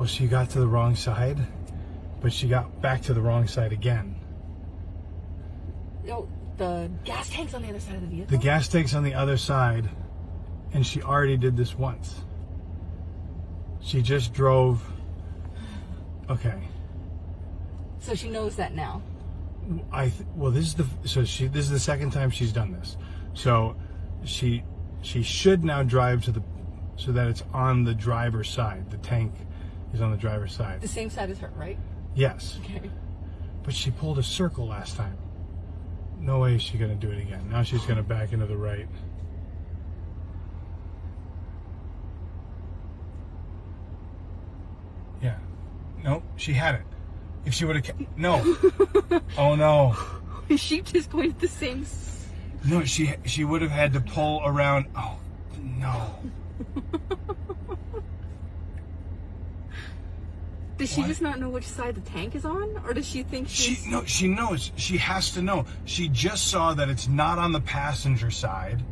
Well, she got to the wrong side, but she got back to the wrong side again. No, the gas tank's on the other side of the vehicle? The gas tank's on the other side, and she already did this once. She just drove... Okay. So she knows that now. This is the second time she's done this. So she should now drive so that it's on the driver's side. The tank is on the driver's side. The same side as her, right? Yes. Okay. But she pulled a circle last time. No way is she going to do it again. Now she's going to back into the right. Yeah. Nope, she had it. If she would have... No. Oh, no. Is she just going to the same... No, she would have had to pull around... Oh, no. Does she just not know which side the tank is on? Or does she think she's... No, she knows. She has to know. She just saw that it's not on the passenger side.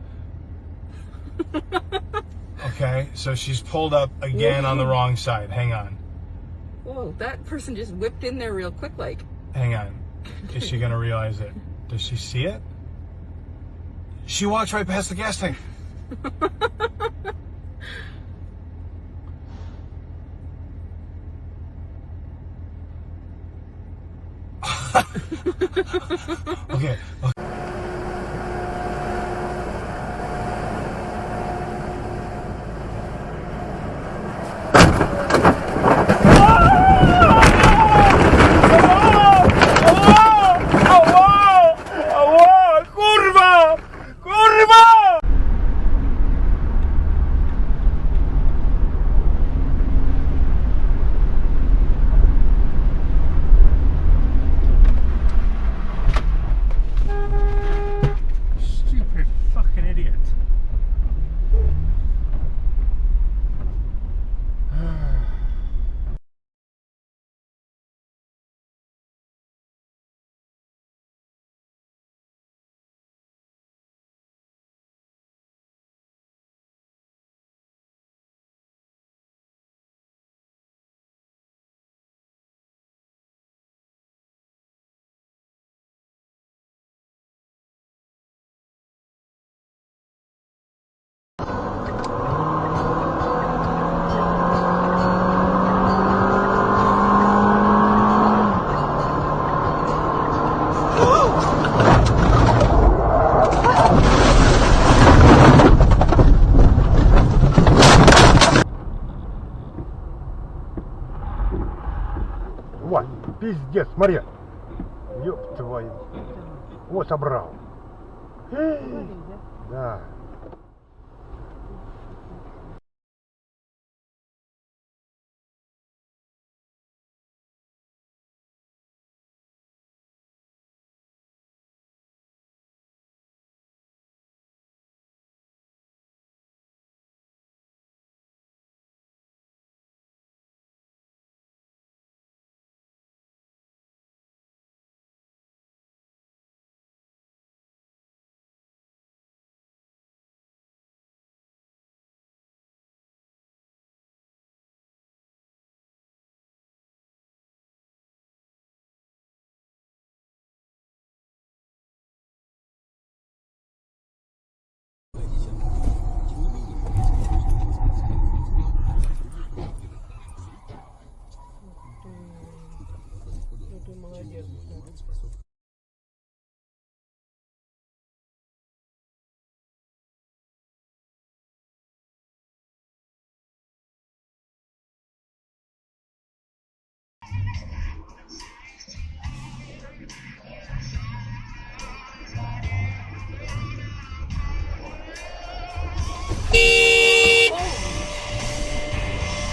Okay, so she's pulled up again on the wrong side. Hang on. Whoa, that person just whipped in there real quick, like... Hang on. Is she going to realize it? Does she see it? She walks right past the gas tank. Okay. Вот, пиздец, смотри. Ёб твою. Вот собрал. Да.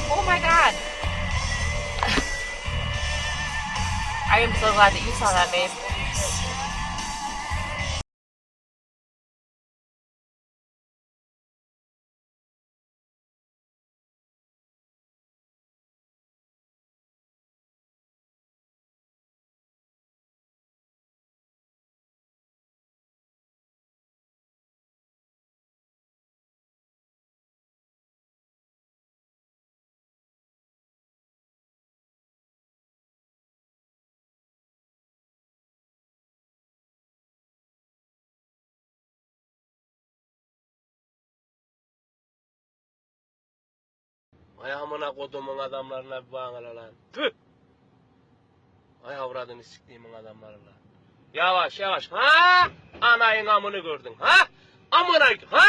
Oh my god. I am so glad that you saw that, babe. Ay amına kodumun adamlarına bir bağına lan. Tüh! Ay avradını siktiğimin adamları lan. Yavaş yavaş. Ha? Anayın amını gördün. Ha? Amına ha?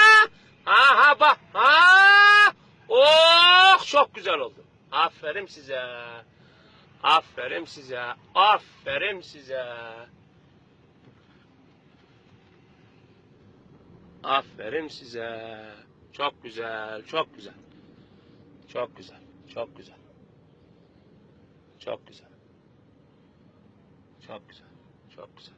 Ha bak. Ha? Oh çok güzel oldu. Aferin size. Aferin size. Aferin size. Aferin size. Çok güzel, çok güzel. Çok güzel, çok güzel. Çok güzel. Çok güzel, çok güzel.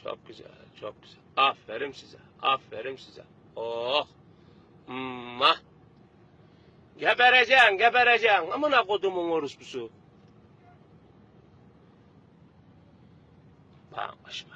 Çok güzel, çok güzel. Aferin size, aferin size. Oh. Mah. Gebereceksin, gebereceksin. Amına kodumun orospusu. Bana başıma.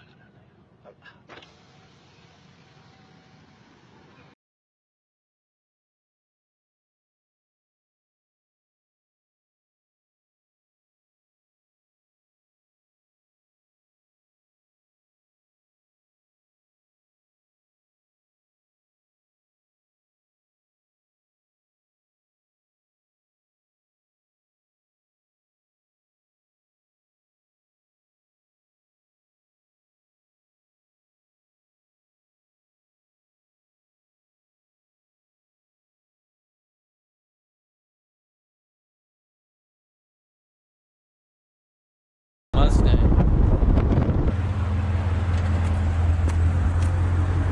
Mustang.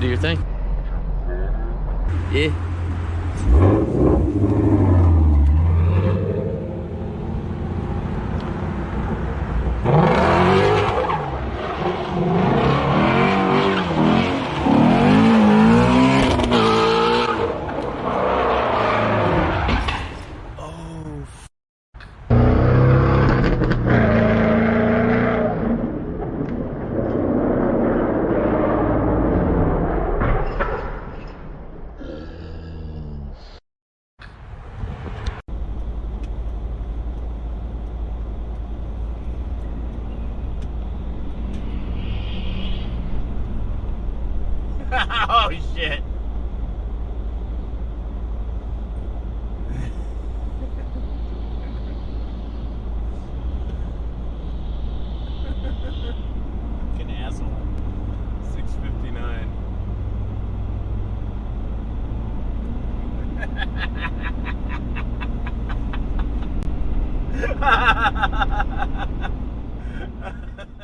Do your thing. Yeah. Oh shit. Fucking asshole. 6:59.